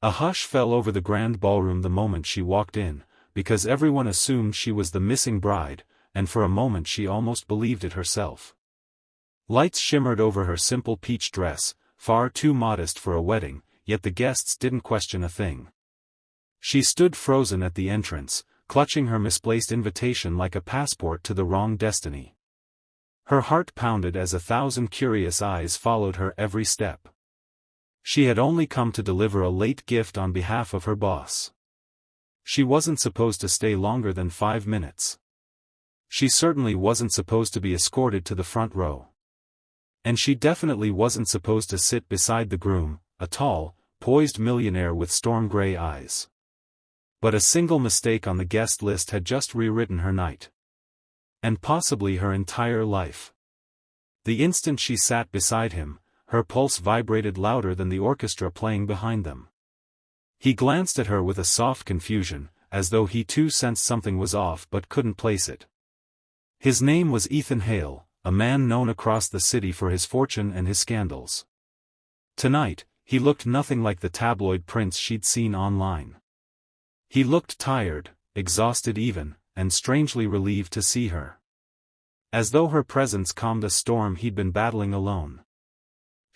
A hush fell over the grand ballroom the moment she walked in, because everyone assumed she was the missing bride, and for a moment she almost believed it herself. Lights shimmered over her simple peach dress, far too modest for a wedding, yet the guests didn't question a thing. She stood frozen at the entrance, clutching her misplaced invitation like a passport to the wrong destiny. Her heart pounded as 1,000 curious eyes followed her every step. She had only come to deliver a late gift on behalf of her boss. She wasn't supposed to stay longer than 5 minutes. She certainly wasn't supposed to be escorted to the front row. And she definitely wasn't supposed to sit beside the groom, a tall, poised millionaire with storm-gray eyes. But a single mistake on the guest list had just rewritten her night. And possibly her entire life. The instant she sat beside him, her pulse vibrated louder than the orchestra playing behind them. He glanced at her with a soft confusion, as though he too sensed something was off but couldn't place it. His name was Ethan Hale, a man known across the city for his fortune and his scandals. Tonight, he looked nothing like the tabloid prince she'd seen online. He looked tired, exhausted even, and strangely relieved to see her. As though her presence calmed a storm he'd been battling alone.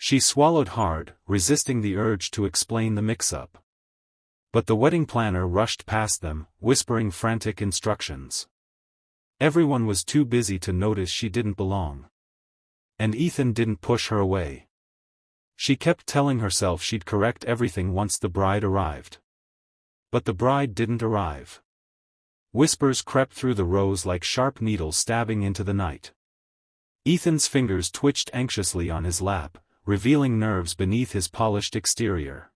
She swallowed hard, resisting the urge to explain the mix-up. But the wedding planner rushed past them, whispering frantic instructions. Everyone was too busy to notice she didn't belong. And Ethan didn't push her away. She kept telling herself she'd correct everything once the bride arrived. But the bride didn't arrive. Whispers crept through the rows like sharp needles stabbing into the night. Ethan's fingers twitched anxiously on his lap, revealing nerves beneath his polished exterior.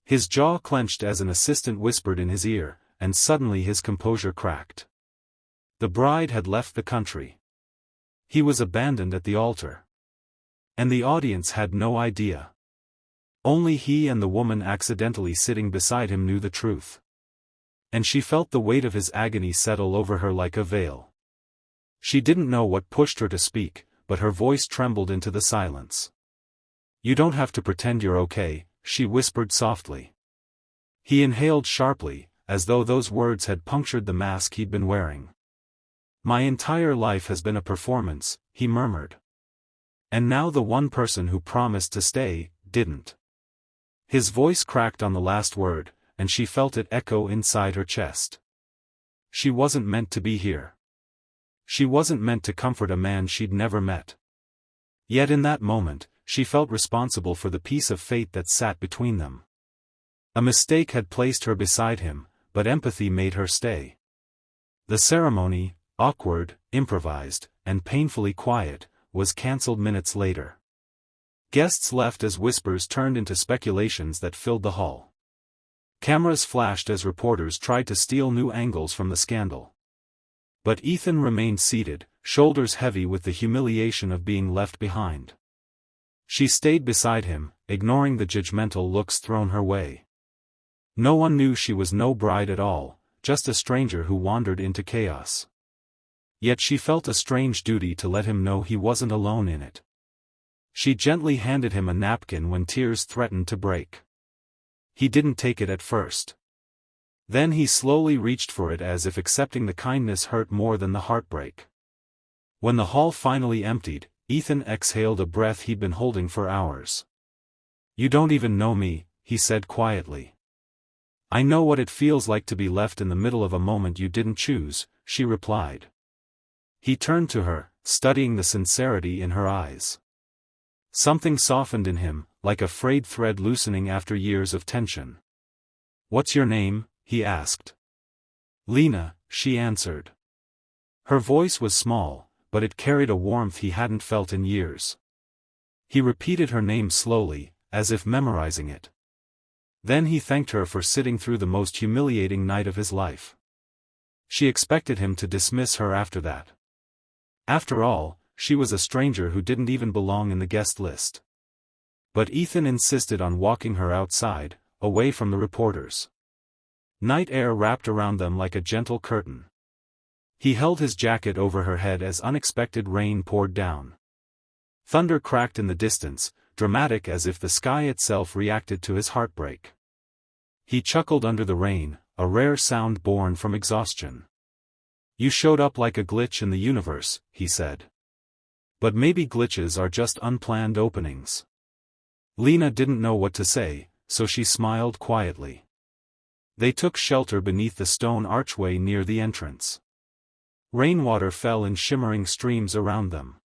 His jaw clenched as an assistant whispered in his ear, and suddenly his composure cracked. The bride had left the country. He was abandoned at the altar. And the audience had no idea. Only he and the woman accidentally sitting beside him knew the truth. And she felt the weight of his agony settle over her like a veil. She didn't know what pushed her to speak, but her voice trembled into the silence. "You don't have to pretend you're okay," she whispered softly. He inhaled sharply, as though those words had punctured the mask he'd been wearing. "My entire life has been a performance," he murmured. And now the one person who promised to stay, didn't. His voice cracked on the last word, and she felt it echo inside her chest. She wasn't meant to be here. She wasn't meant to comfort a man she'd never met. Yet in that moment, she felt responsible for the piece of fate that sat between them. A mistake had placed her beside him, but empathy made her stay. The ceremony, awkward, improvised, and painfully quiet, was cancelled minutes later. Guests left as whispers turned into speculations that filled the hall. Cameras flashed as reporters tried to steal new angles from the scandal. But Ethan remained seated, shoulders heavy with the humiliation of being left behind. She stayed beside him, ignoring the judgmental looks thrown her way. No one knew she was no bride at all, just a stranger who wandered into chaos. Yet she felt a strange duty to let him know he wasn't alone in it. She gently handed him a napkin when tears threatened to break. He didn't take it at first. Then he slowly reached for it as if accepting the kindness hurt more than the heartbreak. When the hall finally emptied, Ethan exhaled a breath he'd been holding for hours. "You don't even know me," he said quietly. "I know what it feels like to be left in the middle of a moment you didn't choose," she replied. He turned to her, studying the sincerity in her eyes. Something softened in him, like a frayed thread loosening after years of tension. "What's your name?" he asked. "Lena," she answered. Her voice was small, but it carried a warmth he hadn't felt in years. He repeated her name slowly, as if memorizing it. Then he thanked her for sitting through the most humiliating night of his life. She expected him to dismiss her after that. After all, she was a stranger who didn't even belong in the guest list. But Ethan insisted on walking her outside, away from the reporters. Night air wrapped around them like a gentle curtain. He held his jacket over her head as unexpected rain poured down. Thunder cracked in the distance, dramatic as if the sky itself reacted to his heartbreak. He chuckled under the rain, a rare sound born from exhaustion. You showed up like a glitch in the universe, he said. But maybe glitches are just unplanned openings. Lena didn't know what to say, so she smiled quietly. They took shelter beneath the stone archway near the entrance. Rainwater fell in shimmering streams around them.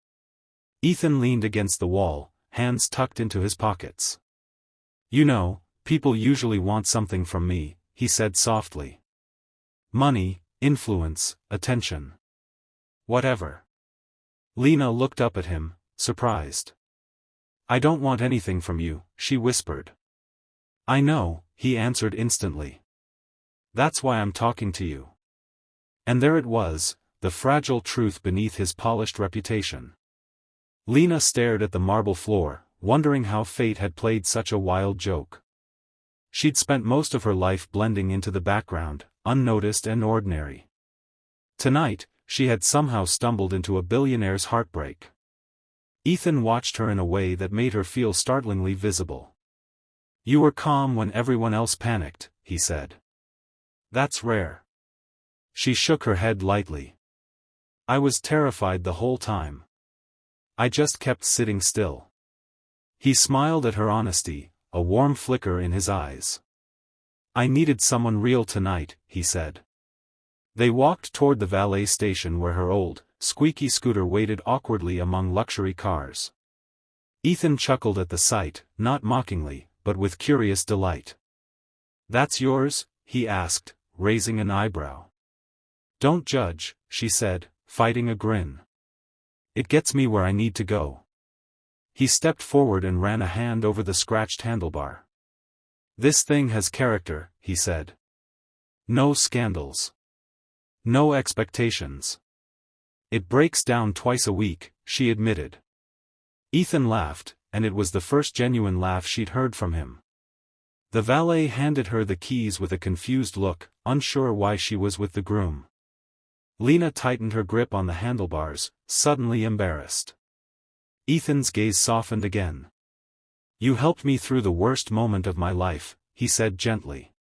Ethan leaned against the wall, hands tucked into his pockets. You know, people usually want something from me, he said softly. Money, influence, attention. Whatever. Lena looked up at him, surprised. I don't want anything from you, she whispered. I know, he answered instantly. That's why I'm talking to you. And there it was, the fragile truth beneath his polished reputation. Lena stared at the marble floor, wondering how fate had played such a wild joke. She'd spent most of her life blending into the background, unnoticed and ordinary. Tonight, she had somehow stumbled into a billionaire's heartbreak. Ethan watched her in a way that made her feel startlingly visible. You were calm when everyone else panicked, he said. That's rare. She shook her head lightly. I was terrified the whole time. I just kept sitting still. He smiled at her honesty, a warm flicker in his eyes. I needed someone real tonight, he said. They walked toward the valet station where her old, squeaky scooter waited awkwardly among luxury cars. Ethan chuckled at the sight, not mockingly, but with curious delight. That's yours? He asked, raising an eyebrow. Don't judge, she said, fighting a grin. It gets me where I need to go. He stepped forward and ran a hand over the scratched handlebar. This thing has character, he said. No scandals. No expectations. It breaks down twice a week, she admitted. Ethan laughed, and it was the first genuine laugh she'd heard from him. The valet handed her the keys with a confused look, unsure why she was with the groom. Lena tightened her grip on the handlebars, suddenly embarrassed. Ethan's gaze softened again. You helped me through the worst moment of my life, he said gently.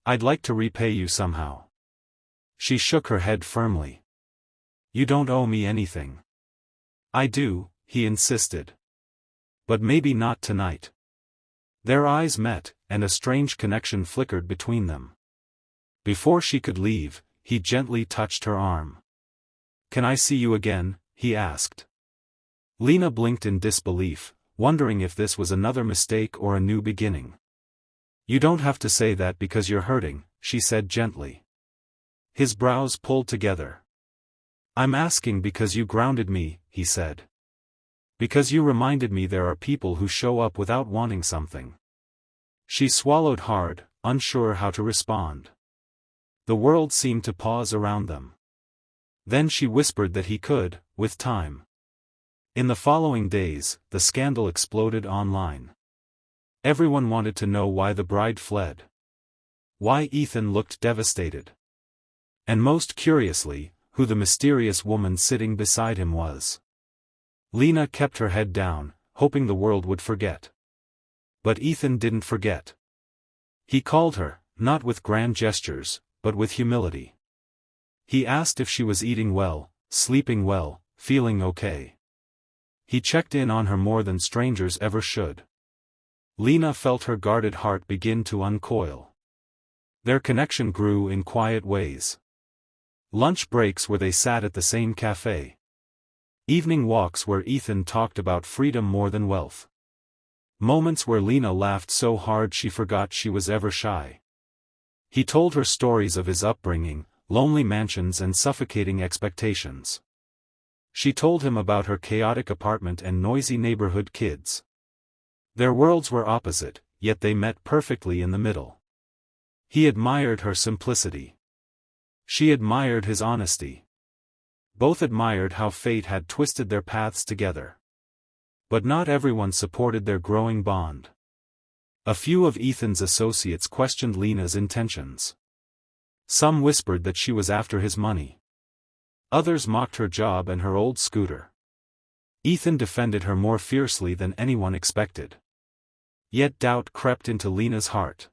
I'd like to repay you somehow. She shook her head firmly. You don't owe me anything. I do, he insisted. But maybe not tonight. Their eyes met, and a strange connection flickered between them. Before she could leave, he gently touched her arm. Can I see you again? He asked. Lena blinked in disbelief, wondering if this was another mistake or a new beginning. You don't have to say that because you're hurting, she said gently. His brows pulled together. I'm asking because you grounded me, he said. Because you reminded me there are people who show up without wanting something. She swallowed hard, unsure how to respond. The world seemed to pause around them. Then she whispered that he could, with time. In the following days, the scandal exploded online. Everyone wanted to know why the bride fled. Why Ethan looked devastated. And most curiously, who the mysterious woman sitting beside him was. Lena kept her head down, hoping the world would forget. But Ethan didn't forget. He called her, not with grand gestures, but with humility. He asked if she was eating well, sleeping well, feeling okay. He checked in on her more than strangers ever should. Lena felt her guarded heart begin to uncoil. Their connection grew in quiet ways. Lunch breaks where they sat at the same cafe. Evening walks where Ethan talked about freedom more than wealth. Moments where Lena laughed so hard she forgot she was ever shy. He told her stories of his upbringing, lonely mansions and suffocating expectations. She told him about her chaotic apartment and noisy neighborhood kids. Their worlds were opposite, yet they met perfectly in the middle. He admired her simplicity. She admired his honesty. Both admired how fate had twisted their paths together. But not everyone supported their growing bond. A few of Ethan's associates questioned Lena's intentions. Some whispered that she was after his money. Others mocked her job and her old scooter. Ethan defended her more fiercely than anyone expected. Yet doubt crept into Lena's heart.